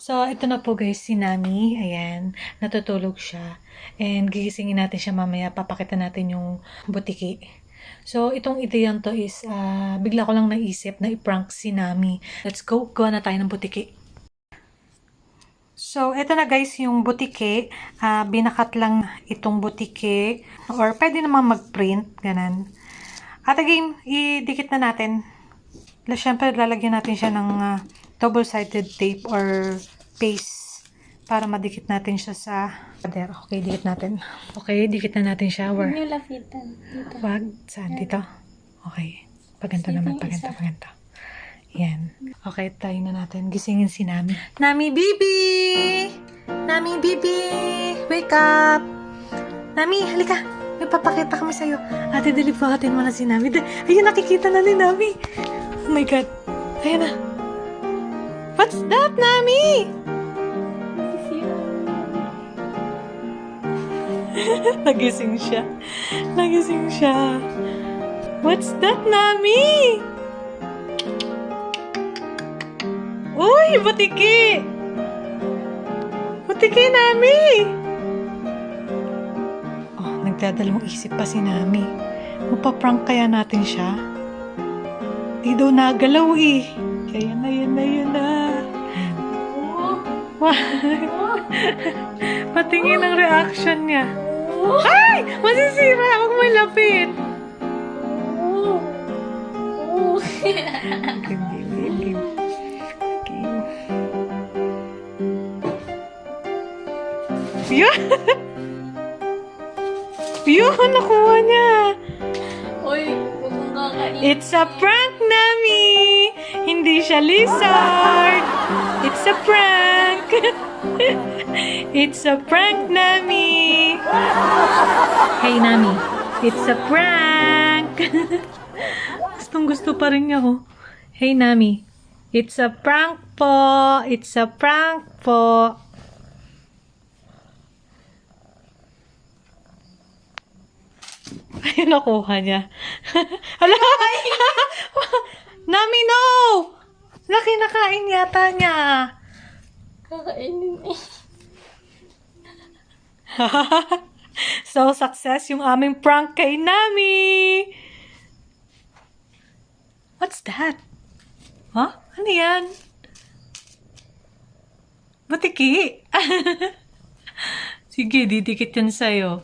So, ito na po guys, si Nami. Ayan, natutulog siya. And gigisingin natin siya mamaya. Papakita natin yung butiki. So, itong ideyang to is, bigla ko lang naisip na i-prank si Nami. Let's go. Gawa na tayo ng butiki. So, ito na guys yung butiki. Binakat lang itong butiki. Or pwede naman mag-print. Ganon. At again, idikit na natin. Siyempre, lalagyan natin siya ng double-sided tape or paste para madikit natin siya sa pader. Okay, dikit natin. Okay, dikit na natin siya. Huwag niyo lapitan. Dito. Wag. Saan? Dito? Okay. Paganto naman. Paganto. Yan. Okay, tayo na natin. Gisingin si Nami. Nami, baby! Nami, baby! Wake up! Nami, halika. May papakita kami sa'yo. Ate, dilipatin mo na si Nami. Ayun, nakikita na ni Nami. Oh my God. Ayun na. What's that, Nami? Nagising siya. Nagising siya. What's that, Nami? Uy, butiki! Butiki, Nami! Oh, nagdadalawang isip pa si Nami. Mapaprank kaya natin siya? Di daw nagalaw eh. Ayan na, yun na, yun na. Patingin ang reaction niya. Ay! Masisira! Huwag may lapit! Game. Yun! Yun! Nakuha niya! Uy, huwag mong kakain. It's a prank, Nami! Hindi siya lizard! It's a prank! It's a prank, Nami! Hey, Nami! It's a prank! Gustong gusto pa rin niya, oh. Hey, Nami! It's a prank po! It's a prank po! Ayun, nakuha niya. Hala! Nami, no! Laki nakain yata niya. Kakainin eh. So, success yung aming prank kay Nami! What's that? Huh? Ano yan? Butiki? Sige, didikit yan sa'yo.